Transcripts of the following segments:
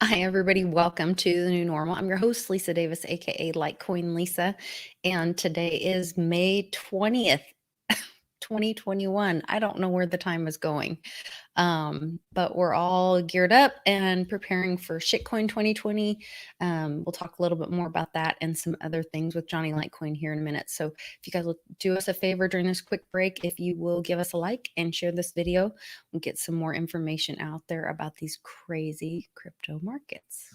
Hi, everybody. Welcome to the new normal. I'm your host, Lisa Davis, aka Litecoin Lisa, and today is May 20th, 2021. I don't know where the time is going, but we're all geared up and preparing for Shitcoin 2020. We'll talk a little bit more about that and some other things with Johnny Litecoin here in a minute. So if you guys will do us a favor during this quick break, if you will give us a like and share this video, we'll get some more information out there about these crazy crypto markets.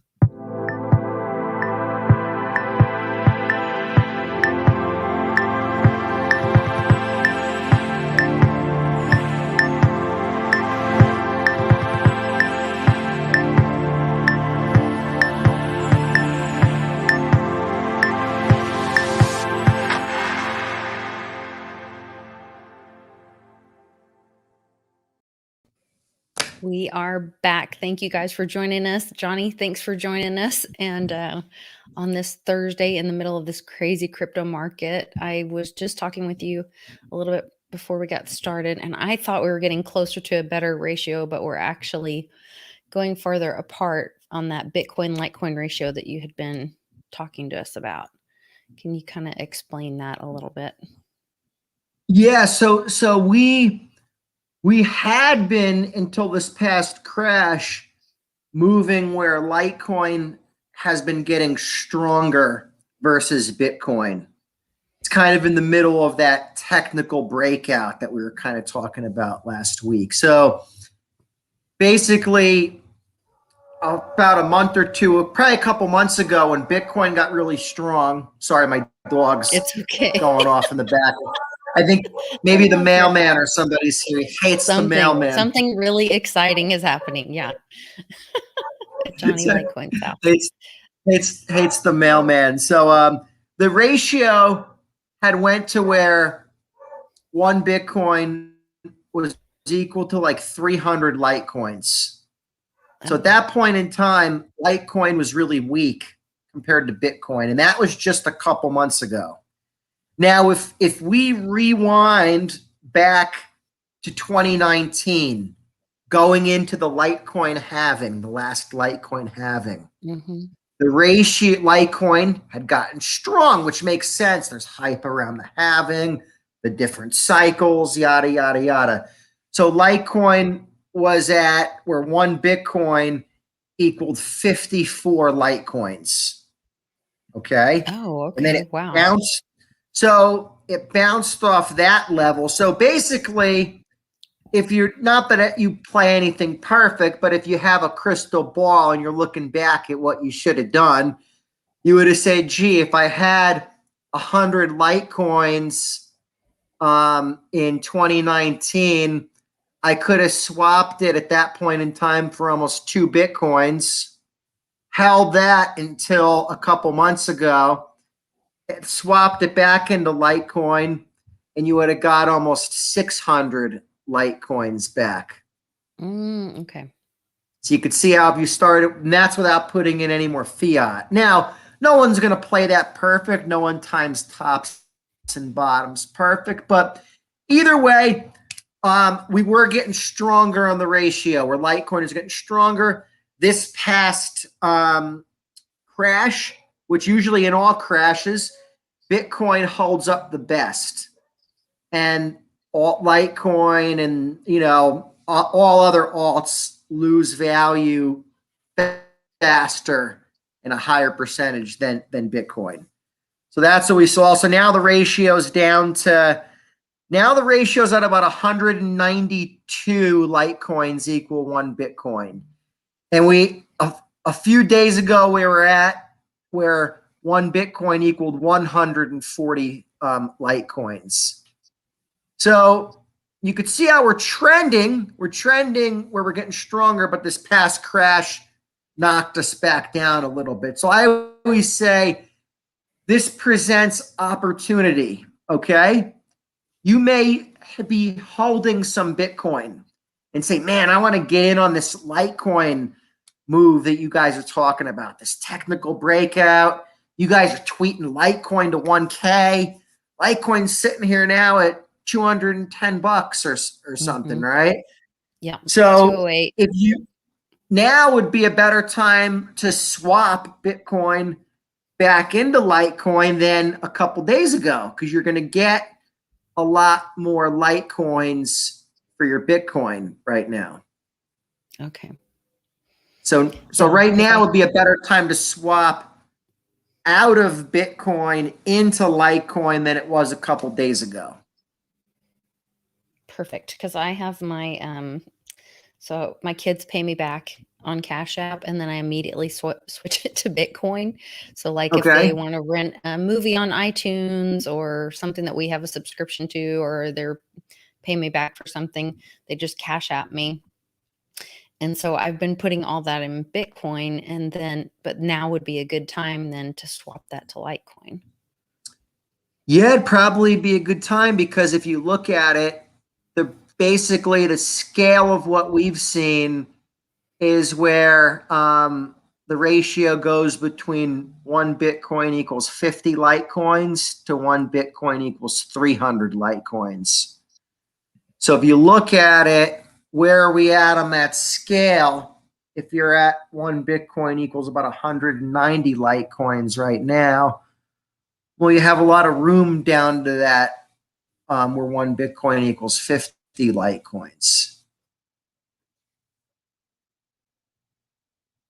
We are back. Thank you guys for joining us. Johnny, thanks for joining us. And on this Thursday in the middle of this crazy crypto market, I was just talking with you a little bit before we got started, and I thought we were getting closer to a better ratio, but we're actually going farther apart on that Bitcoin Litecoin ratio that you had been talking to us about. Can you kind of explain that a little bit? Yeah, so we had been, until this past crash, moving where Litecoin has been getting stronger versus Bitcoin. It's kind of in the middle of that technical breakout that we were kind of talking about last week. So basically, about a month or two, probably a couple months ago, when Bitcoin got really strong. Sorry, my dog's It's okay. going off in the back. I think maybe the mailman or somebody's here. He hates the mailman. Something really exciting is happening. Yeah. Johnny Litecoin's out. Hates the mailman. So the ratio had went to where one Bitcoin was equal to like 300 Litecoins. So at that point in time, Litecoin was really weak compared to Bitcoin. And that was just a couple months ago. Now, if we rewind back to 2019, going into the Litecoin halving, the last Litecoin halving, the ratio Litecoin had gotten strong, which makes sense. There's hype around the halving, the different cycles, yada, yada, yada. So Litecoin was at where one Bitcoin equaled 54 Litecoins. Okay. Oh, okay. And then it wow. bounced. So it bounced off that level. So basically, if you're not that you play anything perfect, but if you have a crystal ball and you're looking back at what you should have done, you would have said, gee, if I had 100 Litecoins in 2019, I could have swapped it at that point in time for almost 2 Bitcoins, held that until a couple months ago, swapped it back into Litecoin, and you would have got almost 600 Litecoins back. Okay. So you could see how if you started, and that's without putting in any more fiat. Now, no one's going to play that perfect. No one times tops and bottoms perfect. But either way, we were getting stronger on the ratio, where Litecoin is getting stronger. This past crash, which usually in all crashes, Bitcoin holds up the best. And Litecoin and, all other alts lose value faster in a higher percentage than Bitcoin. So that's what we saw. So now the ratio is down to, now the ratio is at about 192 Litecoins equal 1 Bitcoin. And a few days ago, we were at where 1 Bitcoin equaled 140 Litecoins. So you could see how we're trending. We're trending where we're getting stronger, but this past crash knocked us back down a little bit. So I always say this presents opportunity, okay? You may be holding some Bitcoin and say, man, I want to get in on this Litecoin move that you guys are talking about, this technical breakout. You guys are tweeting Litecoin to 1K. Litecoin's sitting here now at $210 or something, right? Yeah. So if you now would be a better time to swap Bitcoin back into Litecoin than a couple days ago, because you're going to get a lot more Litecoins for your Bitcoin right now. Okay. So Yeah, right 'cause now would be a better time to swap out of Bitcoin into Litecoin than it was a couple days ago. perfect. Because I have my so my kids pay me back on Cash App, and then I immediately switch it to Bitcoin. So like if Okay. they want to rent a movie on iTunes or something that we have a subscription to, or they're pay me back for something, they just Cash App me. And so I've been putting all that in Bitcoin, and then, but now would be a good time then to swap that to Litecoin. Yeah, it'd probably be a good time, because if you look at it, basically the scale of what we've seen is where the ratio goes between 1 Bitcoin equals 50 Litecoins to 1 Bitcoin equals 300 Litecoins. So if you look at it, where are we at on that scale? If you're at 1 Bitcoin equals about 190 Litecoins right now, well, you have a lot of room down to that, where 1 Bitcoin equals 50 Litecoins.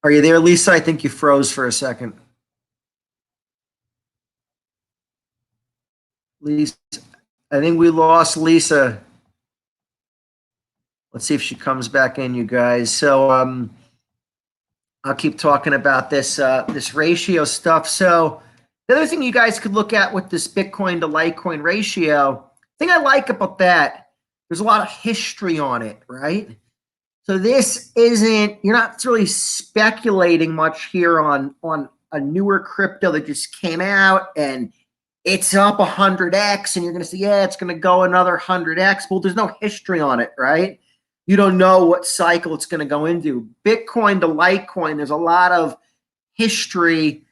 Are you there, Lisa? I think you froze for a second. Lisa, I think we lost Lisa. Let's see if she comes back in, you guys. So I'll keep talking about this this ratio stuff. So the other thing you guys could look at with this Bitcoin to Litecoin ratio, thing I like about that, there's a lot of history on it, right? So this isn't, you're not really speculating much here on a newer crypto that just came out and it's up 100x, and you're going to say, yeah, it's going to go another 100x. Well, there's no history on it, right? You don't know what cycle it's going to go into. Bitcoin to Litecoin, there's a lot of history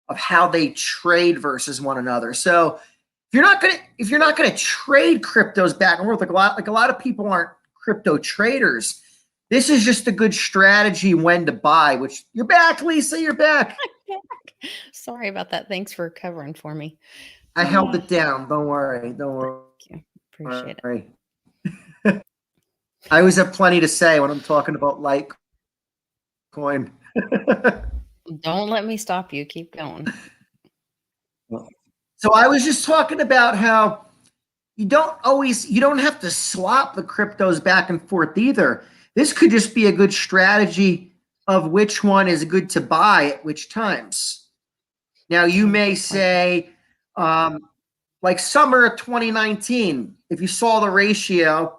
of how they trade versus one another. So if you're not gonna trade cryptos back and forth, like a lot of people aren't crypto traders, this is just a good strategy when to buy. Which, you're back, Lisa. You're back. Sorry about that. Thanks for covering for me. I held it down. Don't worry. Don't Thank you. Appreciate it. worry. I always have plenty to say when I'm talking about Litecoin. Don't let me stop you. Keep going. So I was just talking about how you don't have to swap the cryptos back and forth either. This could just be a good strategy of which one is good to buy at which times. Now, you may say, like summer of 2019, if you saw the ratio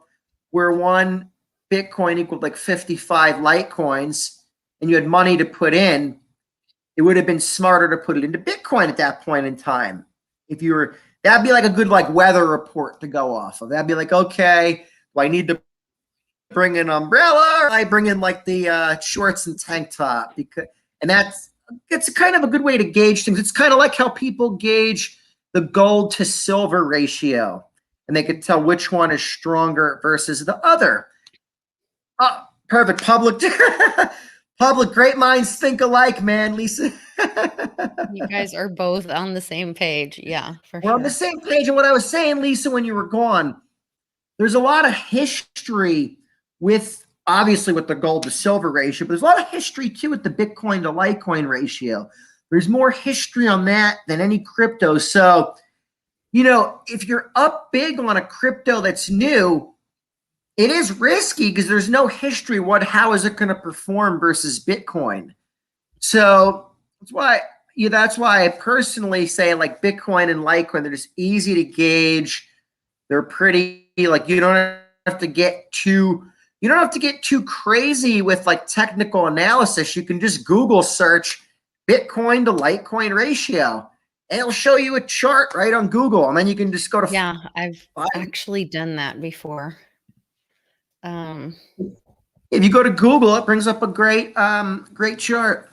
where 1 Bitcoin equaled like 55 Litecoins and you had money to put in, it would have been smarter to put it into Bitcoin at that point in time. If you were, that'd be like a good like weather report to go off of. That'd be like, okay, do I need to bring an umbrella, or I bring in like the shorts and tank top? Because, and it's kind of a good way to gauge things. It's kind of like how people gauge the gold to silver ratio, and they could tell which one is stronger versus the other. Perfect. Public, great minds think alike, man, Lisa. You guys are both on the same page. Yeah, for We're sure. on the same page. And what I was saying, Lisa, when you were gone, there's a lot of history with, obviously, with the gold to silver ratio, but there's a lot of history too with the Bitcoin to Litecoin ratio. There's more history on that than any crypto. So, if you're up big on a crypto that's new, it is risky because there's no history. How is it going to perform versus Bitcoin? So that's why I personally say like Bitcoin and Litecoin, they're just easy to gauge. They're pretty, like, you don't have to get too crazy with like technical analysis. You can just Google search Bitcoin to Litecoin ratio, and it'll show you a chart right on Google, and then you can just go to Yeah, I've actually done that before. If you go to Google, it brings up a great chart.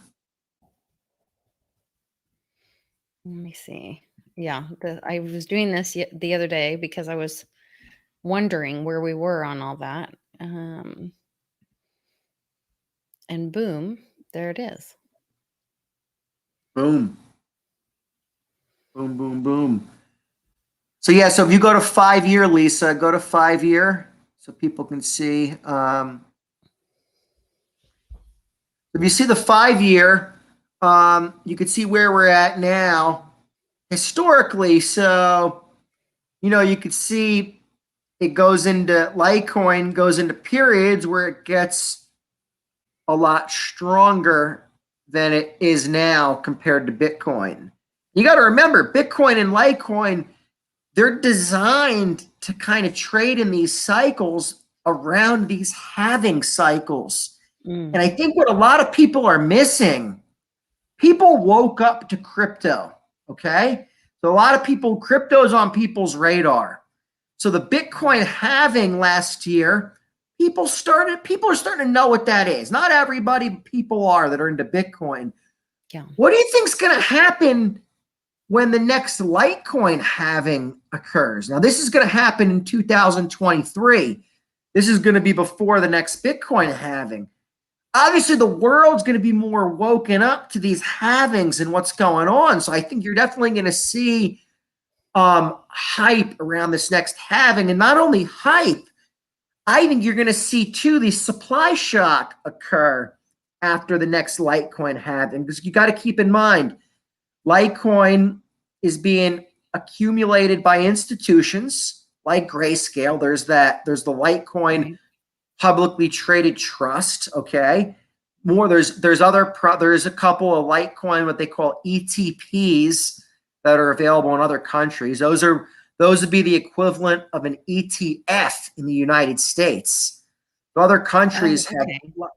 Let me see. Yeah, I was doing this the other day because I was wondering where we were on all that. And And boom, there it is. Boom. Boom, boom, boom. So yeah, so if you go to 5-year, Lisa, go to 5-year so people can see. If you see the 5-year, you can see where we're at now historically. So, you could see it goes into Litecoin, goes into periods where it gets a lot stronger than it is now compared to Bitcoin. You got to remember, Bitcoin and Litecoin, they're designed to kind of trade in these cycles around these halving cycles. And I think what a lot of people are missing, people woke up to crypto, okay? So a lot of people, crypto's on people's radar. So the Bitcoin halving last year, people are starting to know what that is. Not everybody, but people are that are into Bitcoin. Yeah. What do you think's going to happen when the next Litecoin halving occurs? Now, this is going to happen in 2023. This is going to be before the next Bitcoin halving. Obviously, the world's going to be more woken up to these halvings and what's going on. So I think you're definitely going to see hype around this next halving. And not only hype, I think you're going to see, too, the supply shock occur after the next Litecoin halving. Because you got to keep in mind, Litecoin is being accumulated by institutions like Grayscale. There's the Litecoin publicly traded trust. Okay, there's a couple of Litecoin, what they call ETPs, that are available in other countries. Those would be the equivalent of an ETF in the United States. Other countries have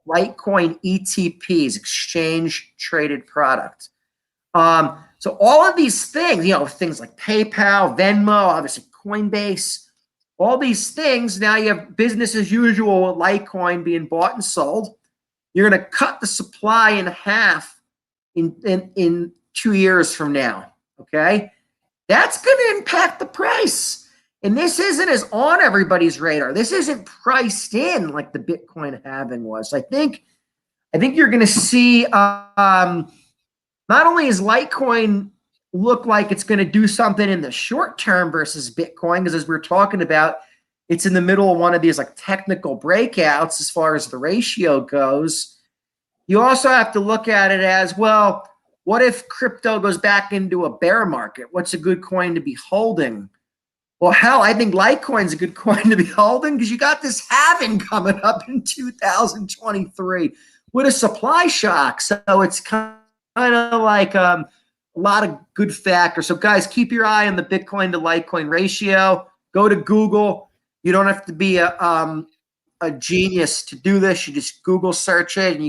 Litecoin ETPs, exchange traded product. So all of these things, things like PayPal, Venmo, obviously Coinbase, all these things, now you have business as usual with Litecoin being bought and sold. You're going to cut the supply in half in 2 years from now, okay? That's going to impact the price. And this isn't as on everybody's radar. This isn't priced in like the Bitcoin halving was. I think you're going to see not only is Litecoin look like it's going to do something in the short term versus Bitcoin, because as we're talking about, it's in the middle of one of these like technical breakouts as far as the ratio goes. You also have to look at it as, well, what if crypto goes back into a bear market? What's a good coin to be holding? Well, hell, I think Litecoin's a good coin to be holding because you got this halving coming up in 2023 with a supply shock. So it's kind of like a lot of good factors. So guys, keep your eye on the Bitcoin to Litecoin ratio. Go to Google. You don't have to be a genius to do this. You just Google search it, and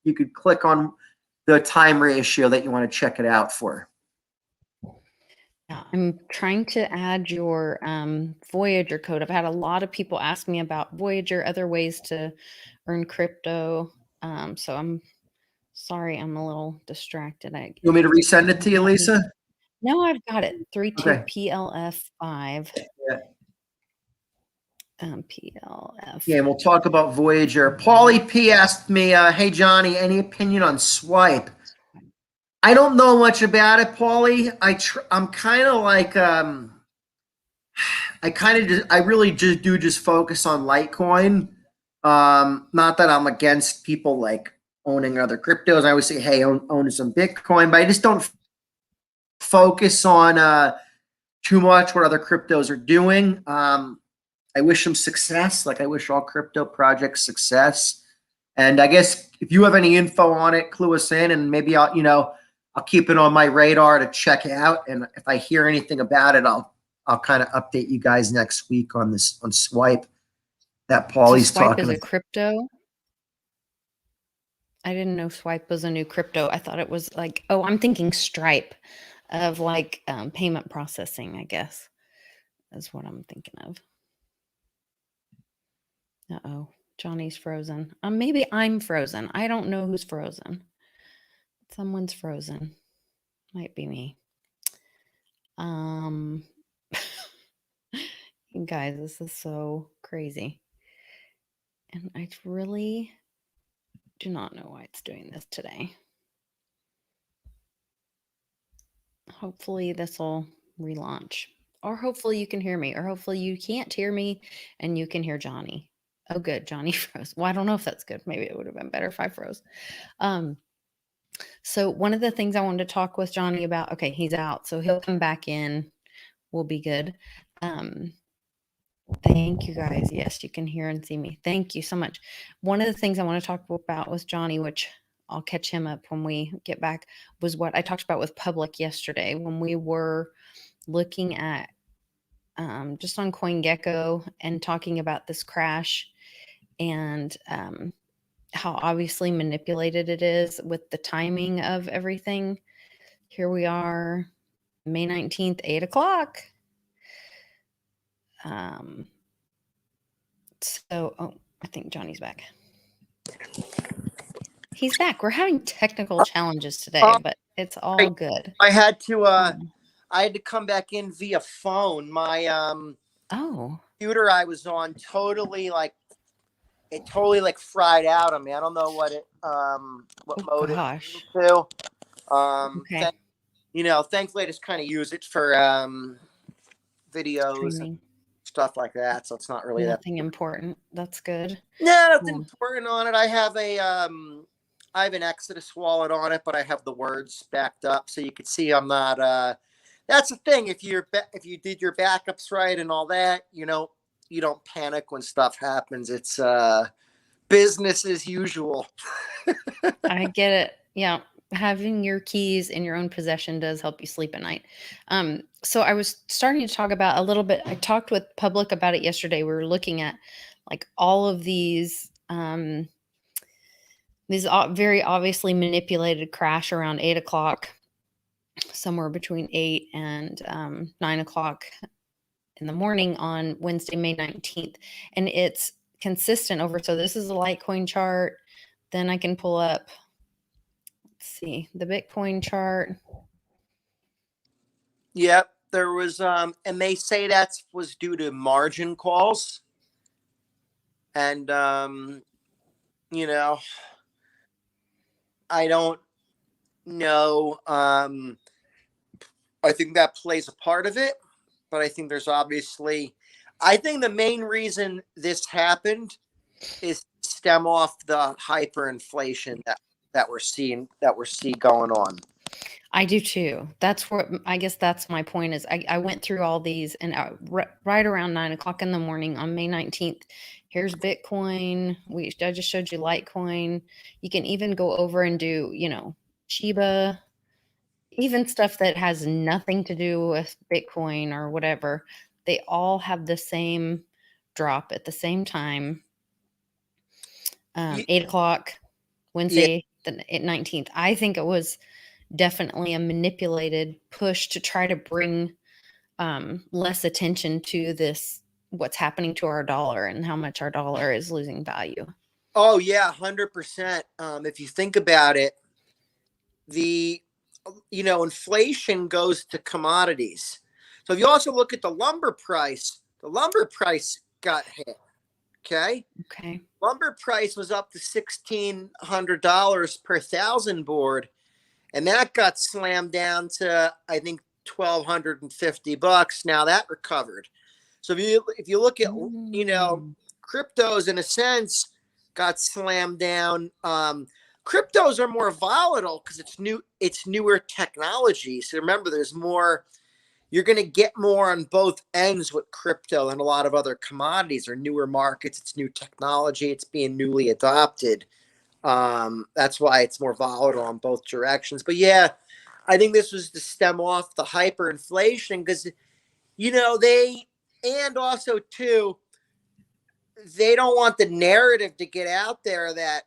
you could click on the time ratio that you want to check it out for. Yeah, I'm trying to add your Voyager code. I've had a lot of people ask me about Voyager, other ways to earn crypto. So I'm sorry, I'm a little distracted. You want me to resend it to you, Lisa? No, I've got it. 32 Okay. PLF5. Yeah. PLF. Yeah, and we'll talk about Voyager. Paulie P asked me, hey, Johnny, any opinion on Swipe? I don't know much about it, Paulie. I'm kind of like, I really just focus on Litecoin. Not that I'm against people like owning other cryptos. I always say, hey, own some Bitcoin, but I just don't focus on too much what other cryptos are doing. I wish them success. Like I wish all crypto projects success. And I guess if you have any info on it, clue us in, and maybe I'll keep it on my radar to check it out. And if I hear anything about it, I'll kind of update you guys next week on Swipe that Paulie's Swipe talking is a about. crypto. I didn't know Swipe was a new crypto. I thought it was like, I'm thinking Stripe of like payment processing, I guess, is what I'm thinking of. Uh-oh, Johnny's frozen. Maybe I'm frozen. I don't know who's frozen. Someone's frozen. Might be me. You guys, this is so crazy. And I really Do not know why it's doing this today. Hopefully this will relaunch, or hopefully you can hear me, or hopefully you can't hear me and you can hear Johnny. Oh, good. Johnny froze. Well, I don't know if that's good. Maybe it would have been better if I froze. So one of the things I wanted to talk with Johnny about, okay, he's out, so he'll come back in. We'll be good. Thank you guys. Yes, you can hear and see me. Thank you so much. One of the things I want to talk about with Johnny, which I'll catch him up when we get back, was what I talked about with Public yesterday when we were looking at just on CoinGecko and talking about this crash and how obviously manipulated it is with the timing of everything. Here we are, May 19th, 8 o'clock. Oh, I think Johnny's back. He's back. We're having technical challenges today, but it's all good. I had to come back in via phone. My computer I was on totally fried out on me. I don't know what mode gosh. it to. Okay. Thankfully I just kind of use it for videos Streaming. and stuff like that. So it's not really nothing important. That's good. No, nothing important on it. I have an Exodus wallet on it, but I have the words backed up, so you can see I'm not. That's the thing. If you did your backups right and all that, you don't panic when stuff happens. It's business as usual. I get it. Yeah. Having your keys in your own possession does help you sleep at night. So I was starting to talk about a little bit. I talked with Public about it yesterday. We were looking at like all of these very obviously manipulated crash around 8 o'clock, somewhere between 8 and 9 o'clock in the morning on Wednesday, May 19th. And it's consistent over. So this is a Litecoin chart. Then I can pull up, let's see, the Bitcoin chart. Yep. There was, and they say that was due to margin calls. And, I don't know. I think that plays a part of it, but I think there's I think the main reason this happened is to stem off the hyperinflation that we're seeing going on. I do too. That's what I guess that's my point is I went through all these and right around 9 o'clock in the morning on May 19th, here's Bitcoin. I just showed you Litecoin. You can even go over and do, Shiba, even stuff that has nothing to do with Bitcoin or whatever. They all have the same drop at the same time. 8 o'clock, Wednesday, the 19th. I think it was definitely a manipulated push to try to bring less attention to this, what's happening to our dollar and how much our dollar is losing value. Oh yeah, 100%. If you think about it, inflation goes to commodities. So if you also look at the lumber price got hit. Okay. Lumber price was up to $1,600 per 1,000 board. And that got slammed down to, I think, $1,250. Now that recovered. So if you look at, cryptos in a sense got slammed down. Cryptos are more volatile because it's newer technology. So remember, there's more. You're going to get more on both ends with crypto and a lot of other commodities or newer markets. It's new technology. It's being newly adopted. That's why it's more volatile on both directions. But yeah, I think this was to stem off the hyperinflation because, and also too, they don't want the narrative to get out there that,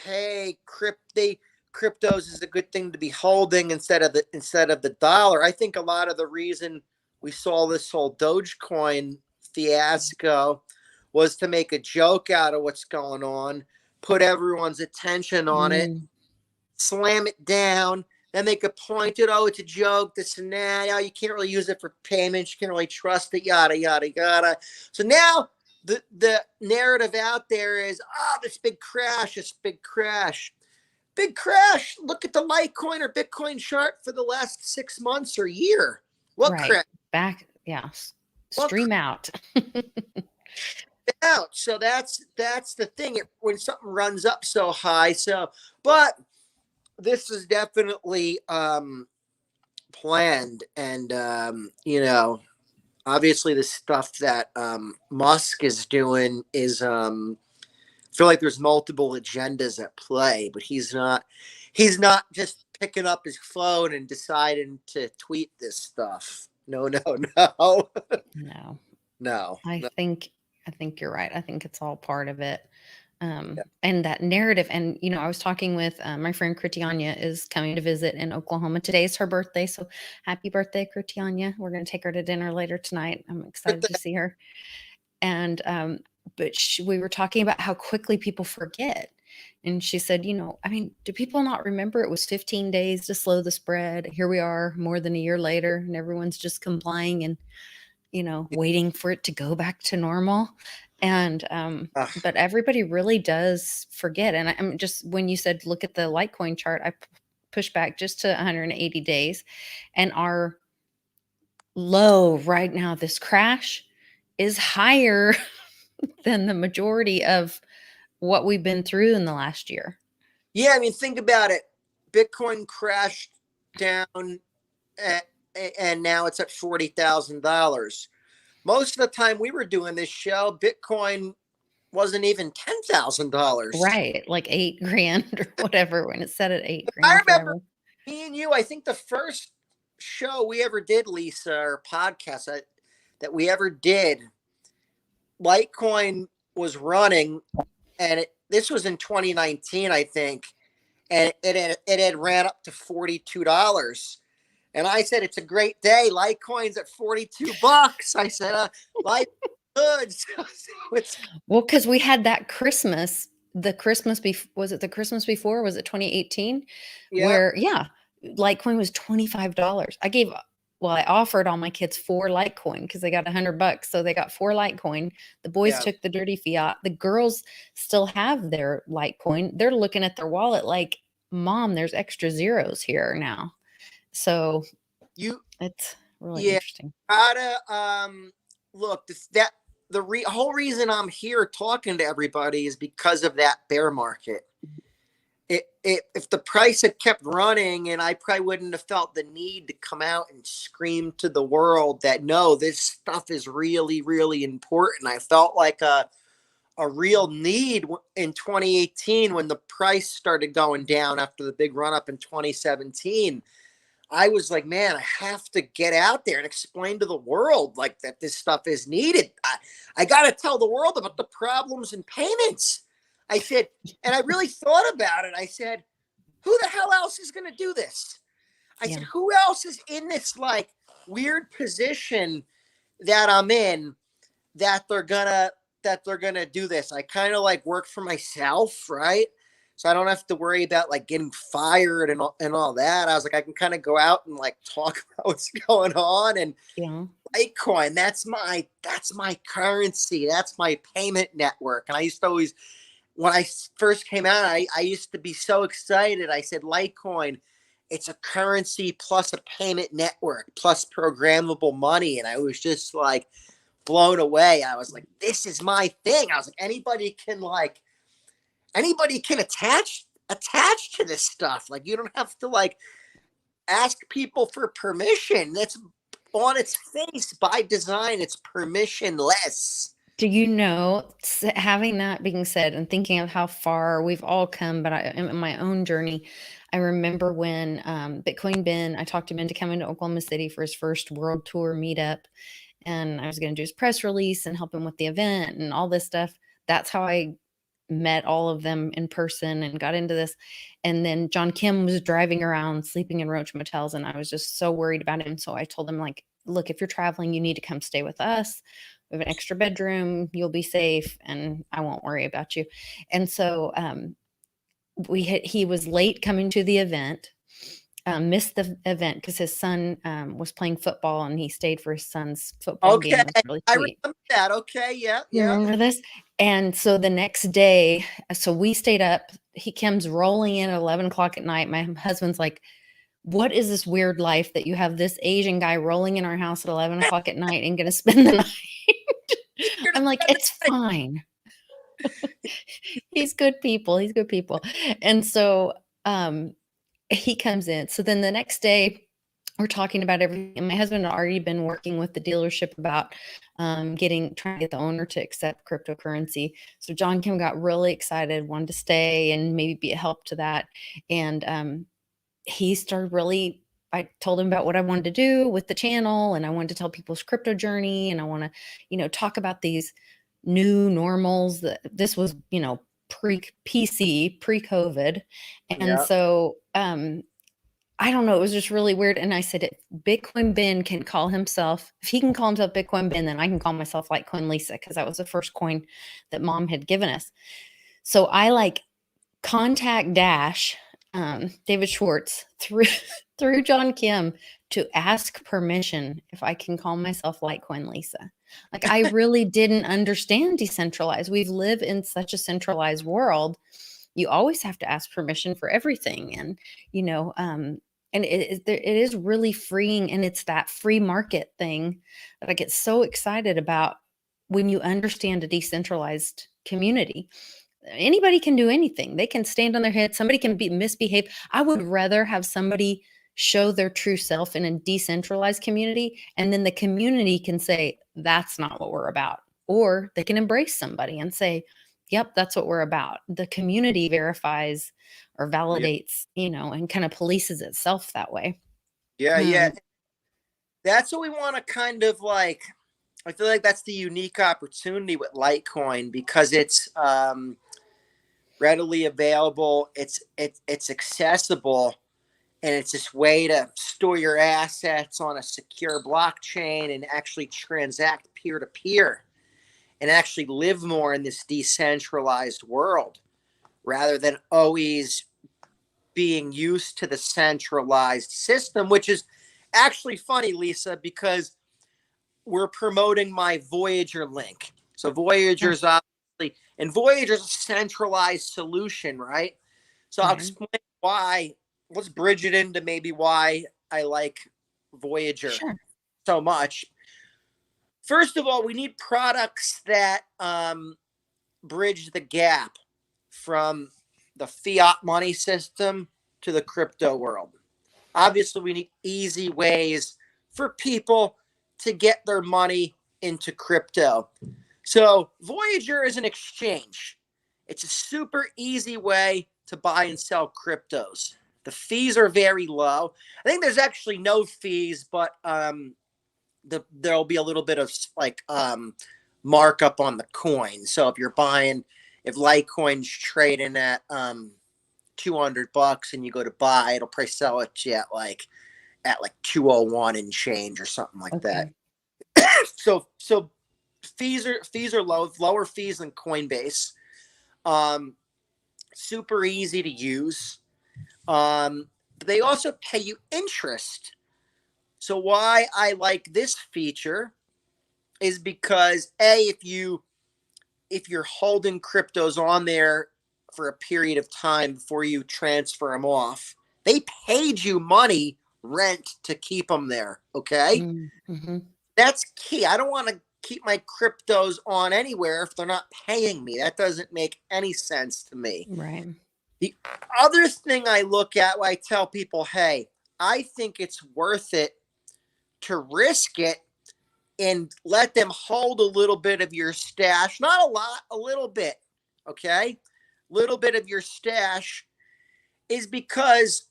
hey, cryptos is a good thing to be holding instead of the dollar. I think a lot of the reason we saw this whole Dogecoin fiasco was to make a joke out of what's going on, put everyone's attention on it, slam it down. Then they could point it, it's a joke, this and that. You can't really use it for payments. You can't really trust it, yada, yada, yada. So now the narrative out there is, this big crash, big crash. Look at the Litecoin or Bitcoin chart for the last 6 months or year. What Right. crash? Back. Yeah. What Stream out. out? So that's the thing. When something runs up so high. So, but this is definitely planned, and obviously the stuff that Musk is doing is I feel like there's multiple agendas at play, but he's not just picking up his phone and deciding to tweet this stuff. No. No. No. I think you're right. I think it's all part of it. And that narrative. And, I was talking with my friend Kritianya is coming to visit in Oklahoma. Today is her birthday. So happy birthday, Kritianya. We're going to take her to dinner later tonight. I'm excited to see her. And, but we were talking about how quickly people forget. And she said, do people not remember it was 15 days to slow the spread? Here we are more than a year later, and everyone's just complying and, waiting for it to go back to normal. And but everybody really does forget. And I'm just, when you said look at the Litecoin chart, I pushed back just to 180 days, and our low right now, this crash, is higher than the majority of what we've been through in the last year. Yeah, I mean, think about it. Bitcoin crashed down, and now it's at $40,000. Most of the time we were doing this show, Bitcoin wasn't even $10,000. Right, like $8,000 or whatever, when it's set at $8,000. I remember me and you, I think the first show we ever did, Lisa, or podcast that we ever did, Litecoin was running, and this was in 2019, I think, and it had ran up to $42. And I said, it's a great day. Litecoin's at $42. I said, Litecoin good. Well, because we had that Christmas, was it the Christmas before? Was it 2018? Yeah. Where, Litecoin was $25. I offered all my kids 4 Litecoin because they got $100. So they got 4 Litecoin. The boys took the dirty fiat. The girls still have their Litecoin. They're looking at their wallet like, Mom, there's extra zeros here now. So it's really interesting. Look, whole reason I'm here talking to everybody is because of that bear market. If the price had kept running, and I probably wouldn't have felt the need to come out and scream to the world that, no, this stuff is really, really important. I felt like a real need in 2018 when the price started going down after the big run up in 2017. I was like, man, I have to get out there and explain to the world like that this stuff is needed. I got to tell the world about the problems in payments. I said, and I really thought about it. I said, who the hell else is going to do this? I said, who else is in this like weird position that I'm in that they're gonna do this? I kind of like work for myself, right? So I don't have to worry about like getting fired and all that. I was like, I can kind of go out and like talk about what's going on. And Litecoin, that's my currency. That's my payment network. And I used to always, when I first came out, I used to be so excited. I said, Litecoin, it's a currency plus a payment network plus programmable money. And I was just like blown away. I was like, this is my thing. I was like, anybody can attach to this stuff. Like, you don't have to like ask people for permission. That's on its face by design. It's permissionless. Do you know, having that being said and thinking of how far we've all come, but in my own journey, I remember when Bitcoin Ben, I talked him into coming to Oklahoma City for his first world tour meetup, and I was going to do his press release and help him with the event and all this stuff. That's how I met all of them in person and got into this. And then John Kim was driving around sleeping in roach motels, and I was just so worried about him. So I told him, like, look, if you're traveling, you need to come stay with us. We have an extra bedroom. You'll be safe, and I won't worry about you. And so he was late coming to the event. missed the event because his son was playing football and he stayed for his son's football game. Okay. It was really I sweet. remember that. Okay. Yeah. You Yeah. remember this? And so the next day, so we stayed up. He comes rolling in at 11 o'clock at night. My husband's like, what is this weird life that you have this Asian guy rolling in our house at 11 o'clock at night and going to spend the night? I'm like, it's fine. He's good people. He's good people. And so he comes in. So then the next day, we're talking about everything. And my husband had already been working with the dealership about trying to get the owner to accept cryptocurrency. So John Kim got really excited, wanted to stay and maybe be a help to that. And he started really, I told him about what I wanted to do with the channel, and I wanted to tell people's crypto journey, and I want to, talk about these new normals. That this was, pre-PC, pre-COVID. And Yeah. so I don't know, it was just really weird. And I said, if Bitcoin Ben can call himself, if he can call himself Bitcoin Ben, then I can call myself Litecoin Lisa, because that was the first coin that mom had given us. So I contact Dash, David Schwartz, through John Kim, to ask permission if I can call myself Litecoin Lisa. I really didn't understand decentralized. We live in such a centralized world. You always have to ask permission for everything. And, and it is really freeing. And it's that free market thing that I get so excited about when you understand a decentralized community. Anybody can do anything. They can stand on their head. Somebody can misbehave. I would rather have somebody show their true self in a decentralized community, and then the community can say, that's not what we're about. Or they can embrace somebody and say, yep, that's what we're about. The community verifies or validates, and kind of polices itself that way. Yeah. Yeah. That's what we want to kind of I feel like that's the unique opportunity with Litecoin, because it's readily available. It's accessible, and it's this way to store your assets on a secure blockchain and actually transact peer to peer and actually live more in this decentralized world, rather than always being used to the centralized system, which is actually funny, Lisa, because we're promoting my Voyager link. So Voyager's obviously, and Voyager's a centralized solution, right? So I'll explain why. Let's bridge it into maybe why I like Voyager so much. First of all, we need products that bridge the gap from the fiat money system to the crypto world. Obviously, we need easy ways for people to get their money into crypto. So Voyager is an exchange. It's a super easy way to buy and sell cryptos. The fees are very low. I think there's actually no fees, but there'll be a little bit of markup on the coin. So if you're buying, if Litecoin's trading at $200 and you go to buy, it'll probably sell it to you at 201 and change or something like that. So fees are low, lower fees than Coinbase. Super easy to use. They also pay you interest. So why I like this feature is because if you're holding cryptos on there for a period of time before you transfer them off, they paid you money, rent, to keep them there. Okay. Mm-hmm. That's key. I don't want to keep my cryptos on anywhere if they're not paying me. That doesn't make any sense to me. Right. The other thing I look at, I tell people, hey, I think it's worth it to risk it and let them hold a little bit of your stash. Not a lot, a little bit. Okay. Little bit of your stash, is because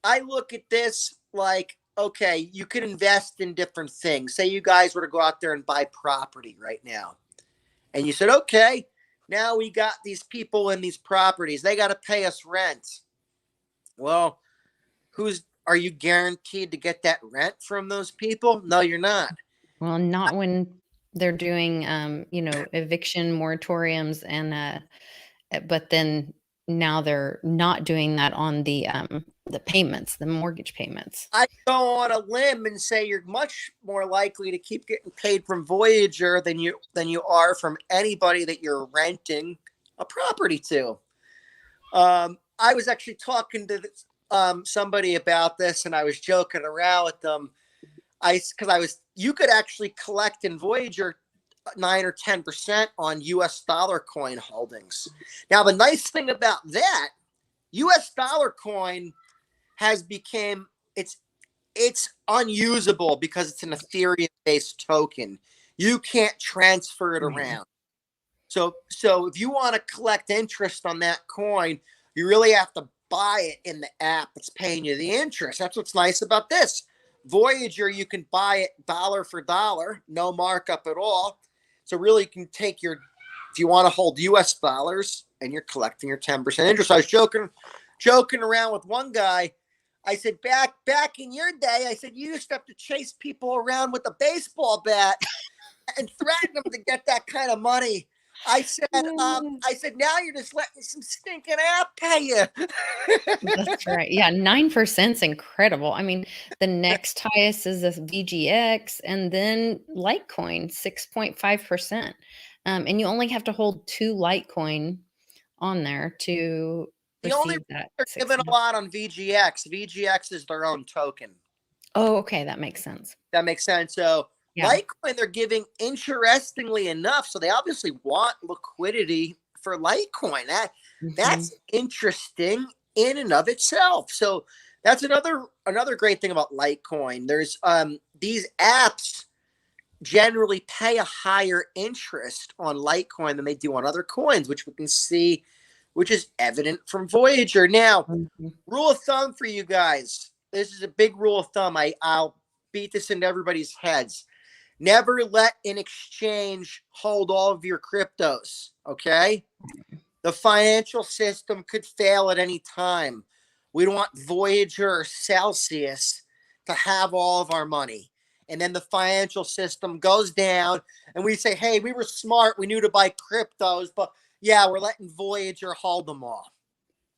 I look at this like, okay, you can invest in different things. Say you guys were to go out there and buy property right now. And you said, okay, now we got these people in these properties. They got to pay us rent. Well, are you guaranteed to get that rent from those people? No, you're not. Well, not when they're doing, eviction moratoriums but then now they're not doing that on the the payments, the mortgage payments. I go on a limb and say you're much more likely to keep getting paid from Voyager than you are from anybody that you're renting a property to. I was actually talking to somebody about this, and I was joking around with them. You could actually collect in Voyager 9 or 10% on US dollar coin holdings. Now, the nice thing about that, US dollar coin has become it's unusable because it's an Ethereum based token. You can't transfer it around. So if you want to collect interest on that coin, you really have to buy it in the app that's paying you the interest. That's what's nice about this. Voyager, you can buy it dollar for dollar, no markup at all. So really you can take if you want to hold US dollars and you're collecting your 10% interest. I was joking around with one guy. I said, back in your day, I said, you used to have to chase people around with a baseball bat and threaten them to get that kind of money. I said, now you're just letting some stinking app pay you. That's right. Yeah, 9% is incredible. I mean, the next highest is this VGX, and then Litecoin, 6.5%. And you only have to hold 2 Litecoin on there to The only receive that. they're giving a lot on VGX. VGX is their own token. Oh, okay, that makes sense. That makes sense. So Yeah. Litecoin, they're giving, interestingly enough, so they obviously want liquidity for Litecoin. That's interesting in and of itself. So that's another great thing about Litecoin. There's these apps generally pay a higher interest on Litecoin than they do on other coins, which we can see, which is evident from Voyager. Now, rule of thumb for you guys. This is a big rule of thumb. I'll beat this into everybody's heads. Never let an exchange hold all of your cryptos, okay? The financial system could fail at any time. We don't want Voyager or Celsius to have all of our money. And then the financial system goes down and we say, hey, we were smart. We knew to buy cryptos, but yeah, we're letting Voyager hold them all.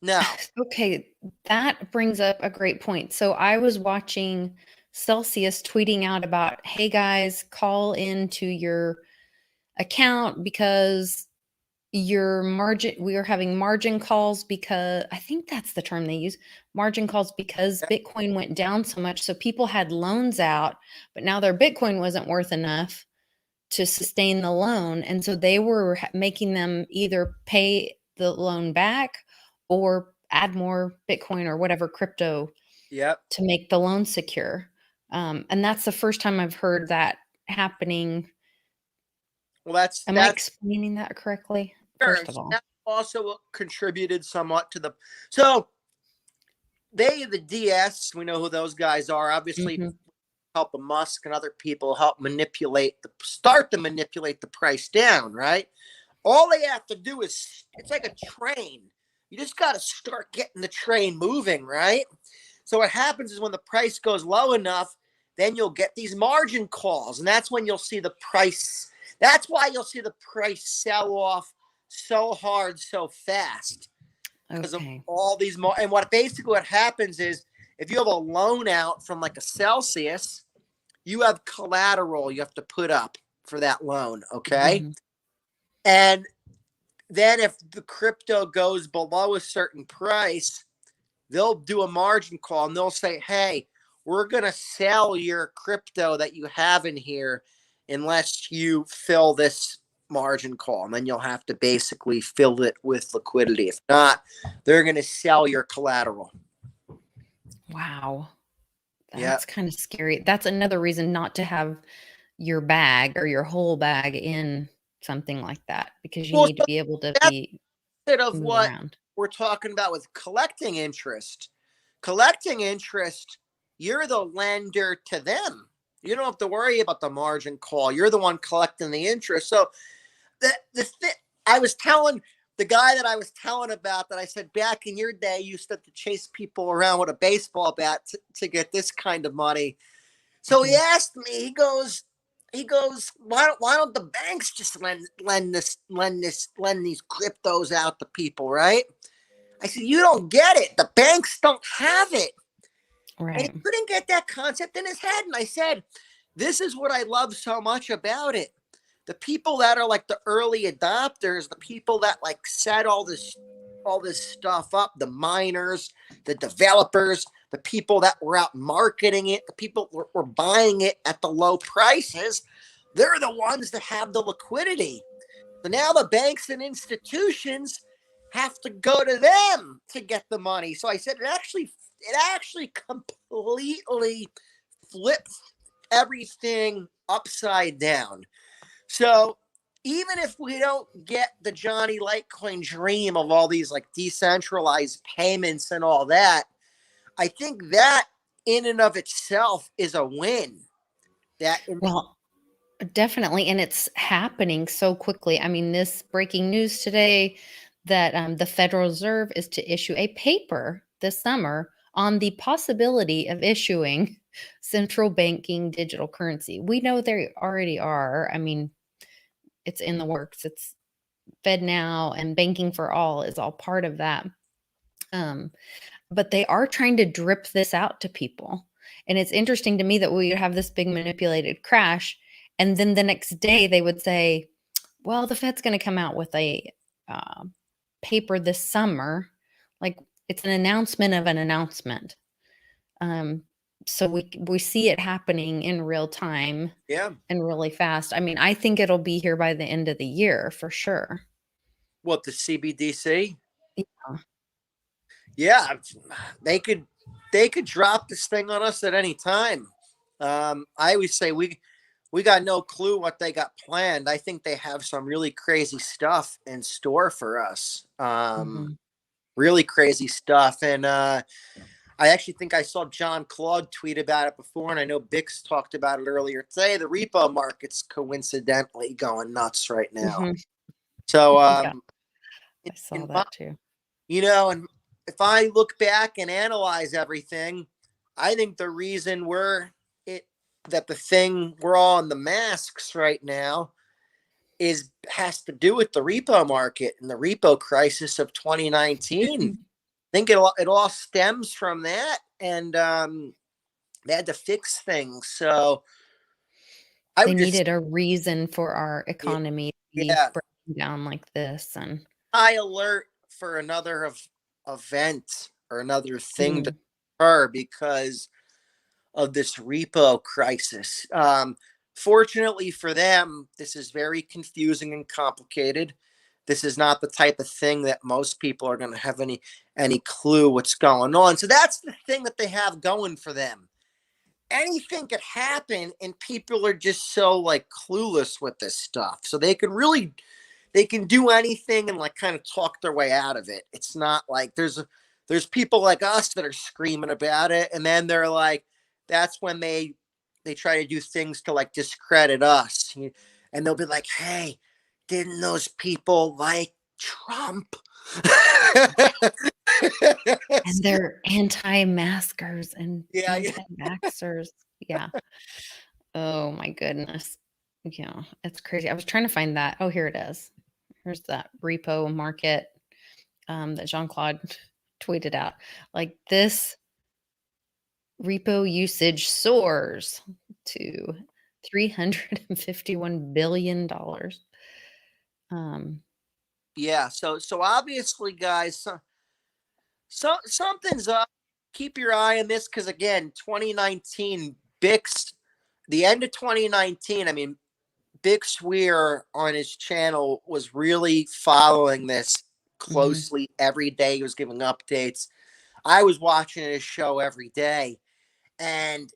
No. Okay, that brings up a great point. So I was watching Celsius tweeting out about, hey guys, call into your account because your margin, we are having margin calls because I think that's the term they use, margin calls because Bitcoin went down so much. So people had loans out, but now their Bitcoin wasn't worth enough to sustain the loan. And so they were making them either pay the loan back or add more Bitcoin or whatever crypto to make the loan secure. And that's the first time I've heard that happening. Well, Am I explaining that correctly? Sure. First of all, that also contributed somewhat to so the DS, we know who those guys are, obviously help Musk and other people help start to manipulate the price down, right? All they have to do is, it's like a train. You just got to start getting the train moving, right? So what happens is when the price goes low enough, then you'll get these margin calls. And that's when you'll see the price. That's why you'll see the price sell off so hard, so fast. Because of all these and what happens is if you have a loan out from like a Celsius, you have collateral you have to put up for that loan, okay? And then if the crypto goes below a certain price, they'll do a margin call and they'll say, hey, we're going to sell your crypto that you have in here unless you fill this margin call. And then you'll have to basically fill it with liquidity. If not, they're going to sell your collateral. Wow. That's kind of scary. That's another reason not to have your bag or your whole bag in something like that, because you need to be able to be of what around. We're talking about with collecting interest. Collecting interest, you're the lender to them. You don't have to worry about the margin call. You're the one collecting the interest. So I was telling the guy that I was telling about that, I said, back in your day, you used to have to chase people around with a baseball bat to get this kind of money. So he asked me, he goes, why don't the banks just lend these cryptos out to people, right? I said, you don't get it. The banks don't have it. And Right. he couldn't get that concept in his head. And I said, this is what I love so much about it. The people that are like the early adopters, the people that like set all this stuff up, the miners, the developers, the people that were out marketing it, the people that were buying it at the low prices, they're the ones that have the liquidity. So now the banks and institutions have to go to them to get the money. So I said it actually completely flips everything upside down. So even if we don't get the Johnny Litecoin dream of all these like decentralized payments and all that, I think that in and of itself is a win. Well, definitely. And it's happening so quickly. I mean, this breaking news today that the Federal Reserve is to issue a paper this summer on the possibility of issuing central banking digital currency. We know they already are. I mean, it's in the works. It's Fed Now and Banking for All is all part of that. But they are trying to drip this out to people. And it's interesting to me that we have this big manipulated crash. And then the next day they would say, well, the Fed's going to come out with a paper this summer. Like it's an announcement of an announcement. So we see it happening in real time. Yeah. And really fast. I mean, I think it'll be here by the end of the year for sure. What, the CBDC? Yeah. Yeah, they could drop this thing on us at any time. I always say we got no clue what they got planned. I think they have some really crazy stuff in store for us. Really crazy stuff. And I actually think I saw John Claude tweet about it before, and I know Bix talked about it earlier today. The repo market's coincidentally going nuts right now. So yeah, I saw that too. You know, and if I look back and analyze everything, I think the reason we're all in the masks right now has to do with the repo market and the repo crisis of 2019. I think it all stems from that, and they had to fix things. So they needed a reason for our economy to be breaking down like this, and high alert for another event or another thing to occur because of this repo crisis. Fortunately for them, this is very confusing and complicated. This is not the type of thing that most people are going to have any clue what's going on. So that's the thing that they have going for them. Anything could happen, and people are just so like clueless with this stuff. So they can do anything and like kind of talk their way out of it. It's not like there's people like us that are screaming about it, and then they're like, that's when they try to do things to like discredit us, and they'll be like, hey, didn't those people like Trump? And they're anti-maskers and anti-vaxxers. Yeah. Oh my goodness. Yeah, it's crazy. I was trying to find that. Oh, here it is. Here's that repo market that Jean-Claude tweeted out. Like this repo usage soars to $351 billion. Yeah. So obviously, guys, something's up. Keep your eye on this because again, 2019 Bix, the end of 2019. I mean, Bix Weir on his channel was really following this closely every day. He was giving updates. I was watching his show every day, and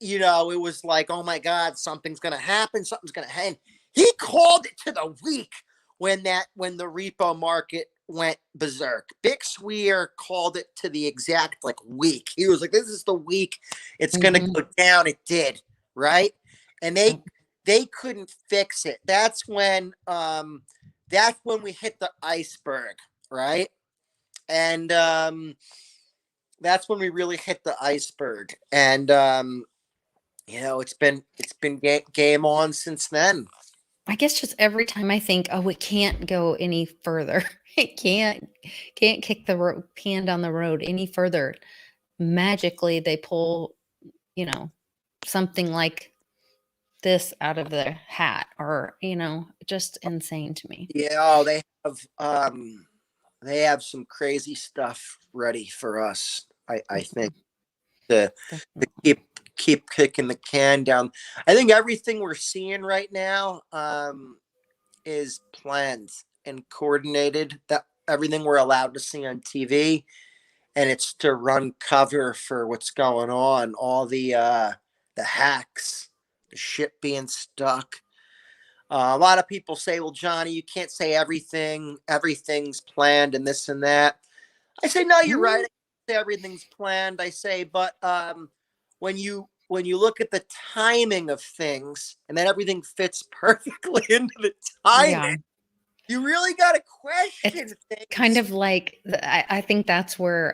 it was like, oh my God, something's gonna happen. Something's gonna happen. He called it to the week when the repo market went berserk. Bix Weir called it to the exact like week. He was like, this is the week it's gonna go down. It did, right? And they couldn't fix it. That's when we hit the iceberg, right? And that's when we really hit the iceberg. And it's been game on since then. I guess just every time I think, oh, it can't go any further. It can't kick the can down the road any further. Magically, they pull, you know, something like this out of the hat, or just insane to me. Yeah, oh, they have some crazy stuff ready for us. I think to Definitely. keep kicking the can down. I think everything we're seeing right now is planned and coordinated. That everything we're allowed to see on TV, and it's to run cover for what's going on. All the hacks, the shit being stuck. A lot of people say, "Well, Johnny, you can't say everything. Everything's planned and this and that." I say, "No, you're right. Mm, I say everything's planned." I say, but when you look at the timing of things and then everything fits perfectly into the yeah. timing, you really got to question It's kind things. of like I think that's where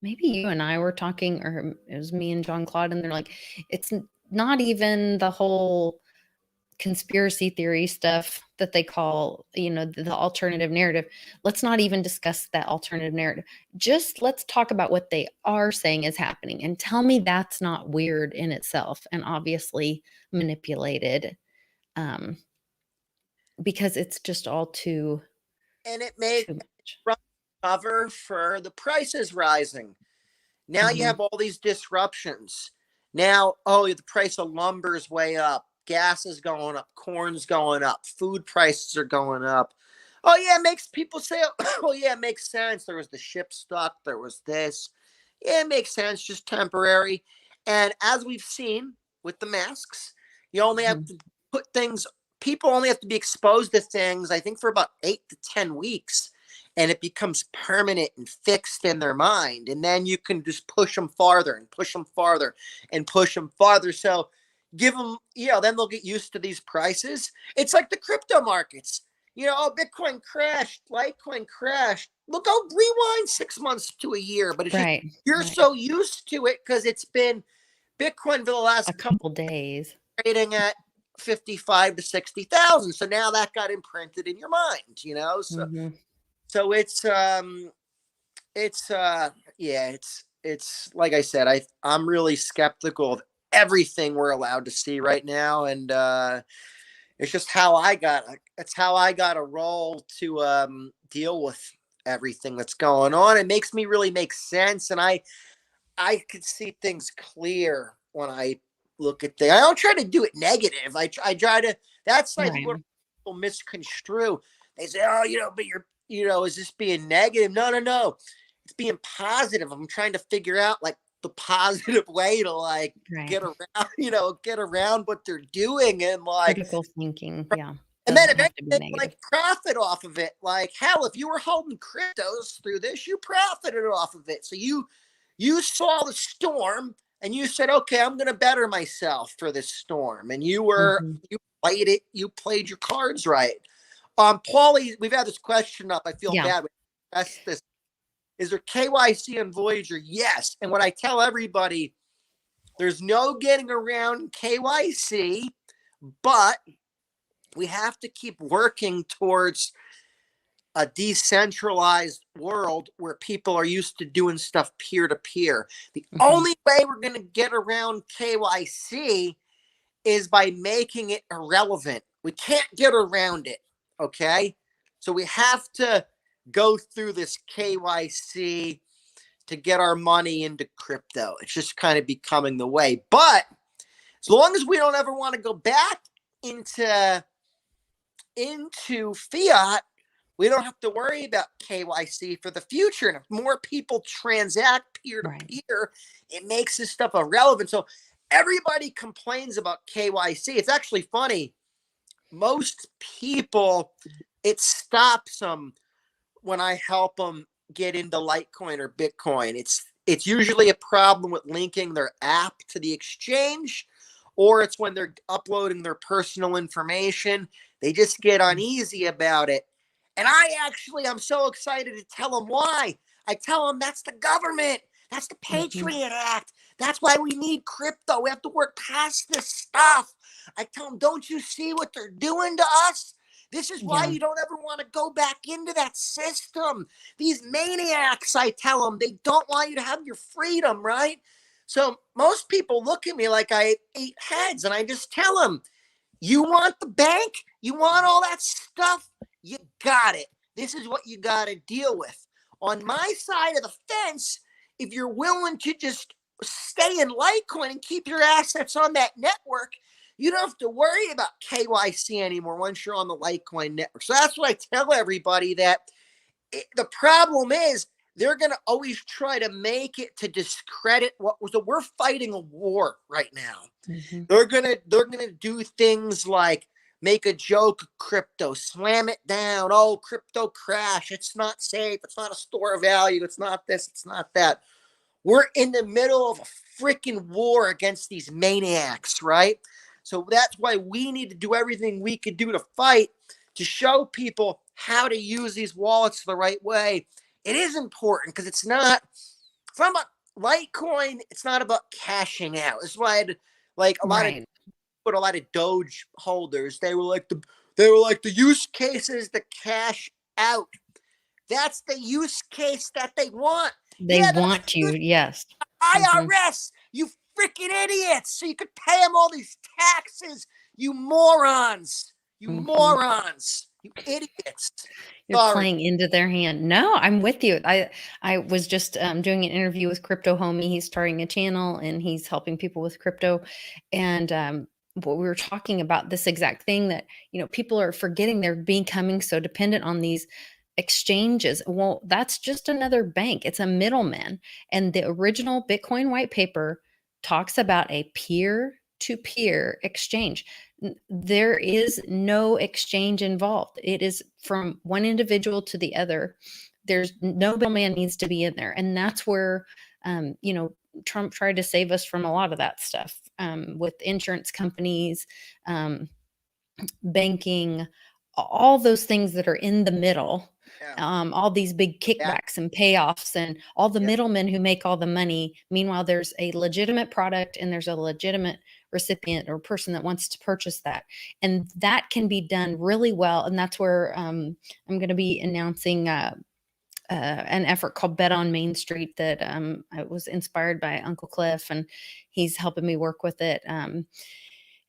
maybe you and I were talking, or it was me and John Claude, and they're like, it's not even the whole conspiracy theory stuff that they call, the alternative narrative. Let's not even discuss that alternative narrative. Just let's talk about what they are saying is happening, and tell me that's not weird in itself and obviously manipulated, um, because it's just all And it too made much. front cover for the prices rising. Now you Hmm. have all these disruptions. Now, oh, the price of lumber is way up. Gas is going up. Corn's going up. Food prices are going up. Oh, yeah, it makes people say, oh, yeah, it makes sense. There was the ship stuck. There was this. Yeah, it makes sense. Just temporary. And as we've seen with the masks, you only have Hmm. to put things, people only have to be exposed to things, I think, for about 8 to 10 weeks, and it becomes permanent and fixed in their mind. And then you can just push them farther and push them farther and push them farther. So give them, then they'll get used to these prices. It's like the crypto markets. Oh, Bitcoin crashed, Litecoin crashed. Look, go rewind 6 months to a year, but it's just Right, you're right. so used to it because it's been Bitcoin for the A last couple couple days. trading at 55 to 60,000. So now that got imprinted in your mind. So Hmm. so it's yeah, it's like I said, I'm really skeptical of everything we're allowed to see right now, and it's just how I got to roll to deal with everything that's going on. It makes me really make sense, and I could see things clear when I look at things. I don't try to do it negative. I try to. That's I think Right. what people misconstrue. They say, "Oh, but is this being negative?" No, no, no. It's being positive. I'm trying to figure out like the positive way to like Right. get around, get around what they're doing, and like, Critical thinking. Yeah. and then Doesn't have to be eventually negative. like profit off of it. Like hell, if you were holding cryptos through this, you profited off of it. So you saw the storm and you said, okay, I'm going to better myself for this storm. And Hmm. you played it. You played your cards right. Paulie, we've had this question up. I feel Yeah. bad. That's this. Is there KYC on Voyager? Yes. And what I tell everybody, there's no getting around KYC, but we have to keep working towards a decentralized world where people are used to doing stuff peer to peer. The Hmm. only way we're going to get around KYC is by making it irrelevant. We can't get around it. Okay. So we have to go through this KYC to get our money into crypto. It's just kind of becoming the way. But as long as we don't ever want to go back into fiat, we don't have to worry about KYC for the future. And if more people transact peer to Right. peer, it makes this stuff irrelevant. So everybody complains about KYC. It's actually funny. Most people, it stops them when I help them get into Litecoin or Bitcoin. It's usually a problem with linking their app to the exchange, or it's when they're uploading their personal information. They just get uneasy about it. And I'm so excited to tell them why. I tell them that's the government. That's the Hmm. Patriot Act. That's why we need crypto. We have to work past this stuff. I tell them, don't you see what they're doing to us? This is why Yeah. you don't ever want to go back into that system. These maniacs, I tell them, they don't want you to have your freedom, right? So most people look at me like I ate heads, and I just tell them, you want the bank? You want all that stuff? You got it. This is what you got to deal with. On my side of the fence, if you're willing to just stay in Litecoin and keep your assets on that network, you don't have to worry about KYC anymore once you're on the Litecoin network. So that's what I tell everybody, that the problem is they're going to always try to make it to discredit what was. We're fighting a war right now. Mm-hmm. They're gonna do things like make a joke of crypto, slam it down. Oh, crypto crash. It's not safe. It's not a store of value. It's not this. It's not that. We're in the middle of a freaking war against these maniacs, right? So that's why we need to do everything we can do to fight, to show people how to use these wallets the right way. It is important because it's not from a Litecoin. It's not about cashing out. That's why a lot of Doge holders, they were like the use cases to cash out. That's the use case that they want. They want you, yes. IRS, you freaking idiots. So you could pay them all these taxes. You morons. You morons. You idiots. You're playing into their hand. No, I'm with you. I was just doing an interview with Crypto Homie. He's starting a channel and he's helping people with crypto. And what we were talking about, this exact thing, that, you know, people are forgetting they're becoming so dependent on these exchanges. Well, that's just another bank. It's a middleman. And the original Bitcoin white paper talks about a peer-to-peer exchange. There is no exchange involved. It is from one individual to the other. There's no middleman needs to be in there. And that's where, you know, Trump tried to save us from a lot of that stuff, with insurance companies, banking, all those things that are in the middle. All these big kickbacks and payoffs and all the middlemen who make all the money. Meanwhile, there's a legitimate product and there's a legitimate recipient or person that wants to purchase that. And that can be done really well. And that's where I'm going to be announcing an effort called Bet on Main Street that I was inspired by Uncle Cliff, and he's helping me work with it.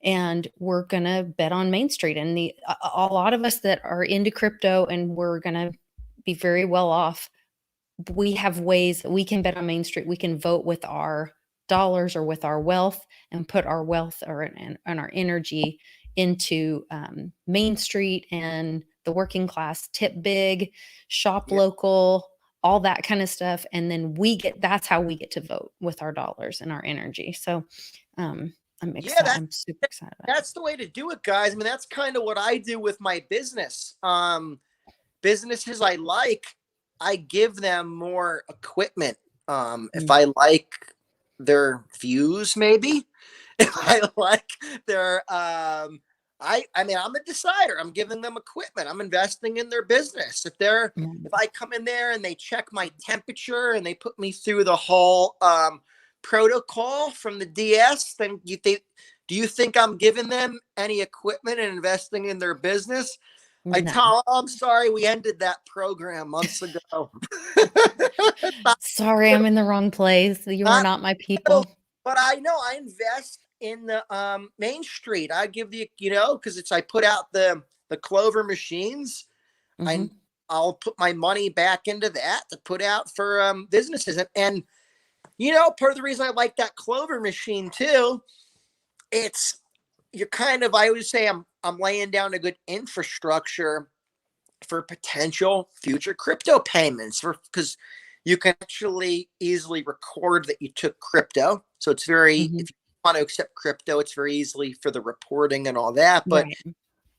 And we're going to bet on Main Street. And a lot of us that are into crypto and we're going to be very well off, we have ways that we can bet on Main Street. We can vote with our dollars or with our wealth and put our wealth and our energy into Main Street and the working class. Tip big, shop local, all that kind of stuff. And then that's how we get to vote, with our dollars and our energy. So I'm excited. I'm super excited about that's the way to do it, guys. I mean, that's kind of what I do with my business. Businesses I give them more equipment. If I like their views, maybe. If I like their I mean, I'm a decider. I'm giving them equipment. I'm investing in their business. If I come in there and they check my temperature and they put me through the whole protocol from the DS, then do you think I'm giving them any equipment and investing in their business? I tell them, I'm sorry, we ended that program months ago. Sorry, I'm in the wrong place. You are not my people. But I know I invest in the Main Street. I give because I put out the Clover machines. I'll put my money back into that to put out for businesses. And part of the reason I like that Clover machine too, I always say I'm laying down a good infrastructure for potential future crypto payments, because you can actually easily record that you took crypto. So it's very, if you want to accept crypto, it's very easily for the reporting and all that. But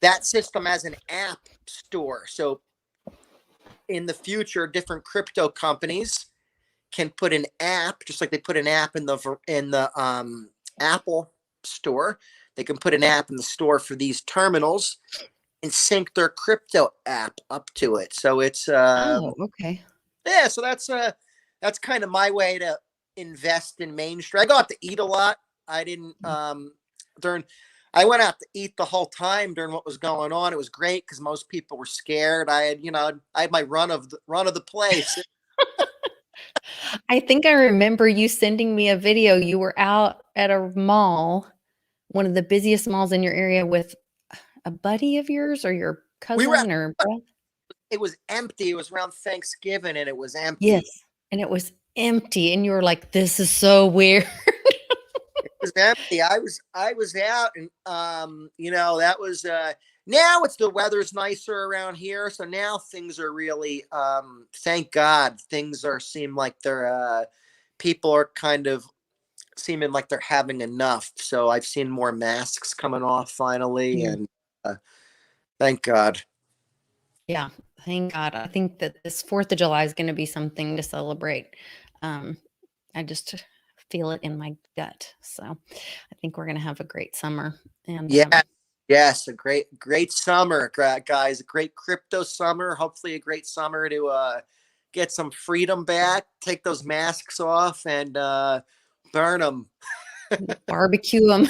that system has an app store. So in the future, different crypto companies can put an app, just like they put an app in the Apple store. They can put an app in the store for these terminals and sync their crypto app up to it. So it's okay. Yeah, so that's kind of my way to invest in Main Street. I got to eat a lot. I didn't I went out to eat the whole time during what was going on. It was great because most people were scared. I had my run of the place. I think I remember you sending me a video. You were out at a mall, one of the busiest malls in your area, with a buddy of yours or your We were cousin or brother? It was empty. It was around Thanksgiving and it was empty. Yes. And it was empty. And you were like, this is so weird. It was empty. I was out and that was now the weather's nicer around here. So now things are really thank God things seem like they're people are kind of seeming like they're having enough. So I've seen more masks coming off finally and thank God. Yeah, thank God. I think that this 4th of July is going to be something to celebrate. I just feel it in my gut. So I think we're going to have a great summer. And yes, a great summer, guys. A great crypto summer. Hopefully a great summer to get some freedom back, take those masks off and burn them. barbecue them.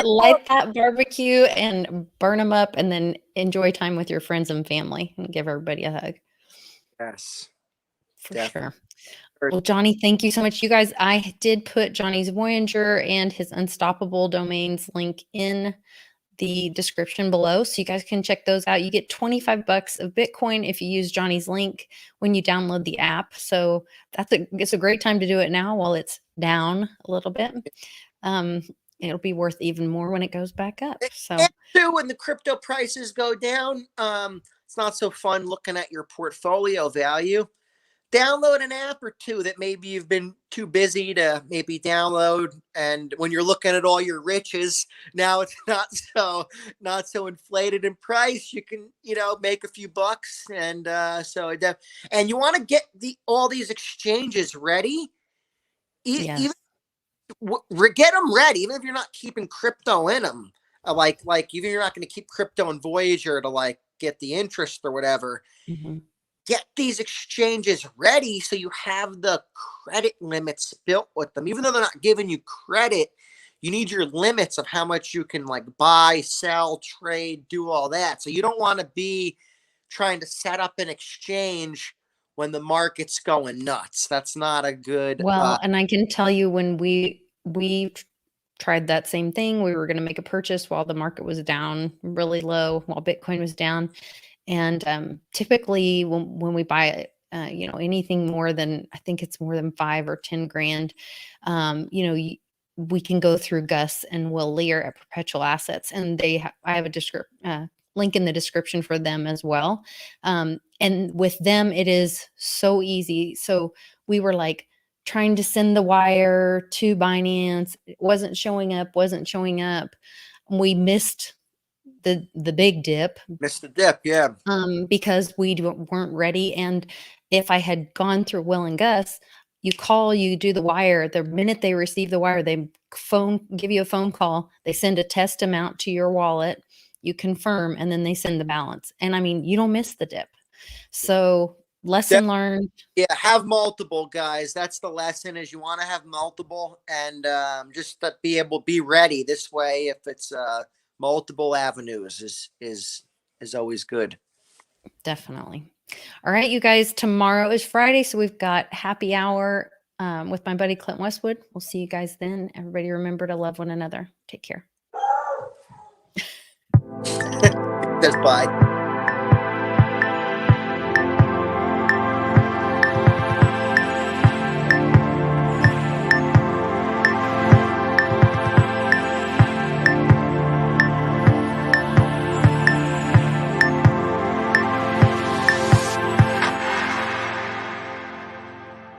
Light that barbecue and burn them up, and then enjoy time with your friends and family and give everybody a hug. Yes, For definitely. sure. Well, Johnny, thank you so much. You guys, I did put Johnny's Voyager and his Unstoppable Domains link in the description below, so you guys can check those out. You get 25 bucks of Bitcoin if you use Johnny's link when you download the app. So it's a great time to do it now while it's down a little bit. It'll be worth even more when it goes back up. So and too, when the crypto prices go down, it's not so fun looking at your portfolio value. Download an app or two that maybe you've been too busy to maybe download, and when you're looking at all your riches, now it's not so inflated in price. You can make a few bucks, and and you want to get all these exchanges ready. yes. Even get them ready, even if you're not keeping crypto in them. Like even if you're not going to keep crypto in Voyager to get the interest or whatever. Get these exchanges ready so you have the credit limits built with them. Even though they're not giving you credit, you need your limits of how much you can buy, sell, trade, do all that. So you don't want to be trying to set up an exchange when the market's going nuts. That's not a good. Well, and I can tell you when we tried that same thing, we were going to make a purchase while the market was down really low, while Bitcoin was down. And typically when we buy anything more than, I think it's more than 5 or 10 grand, we can go through Gus and Will Lear at Perpetual Assets, and I have a link in the description for them as well. And with them, it is so easy. So we were trying to send the wire to Binance. It wasn't showing up. We missed the big dip. Missed the dip, yeah. Because we weren't ready. And if I had gone through Will and Gus, you do the wire. The minute they receive the wire, they give you a phone call. They send a test amount to your wallet. You confirm, and then they send the balance. And I mean, you don't miss the dip. So lesson learned. Yeah, have multiple, guys. That's the lesson, is you want to have multiple, and just to be ready. This way, if it's multiple avenues is always good. Definitely. All right, you guys, tomorrow is Friday, so we've got happy hour with my buddy Clint Westwood. We'll see you guys then. Everybody remember to love one another. Take care. Just bye.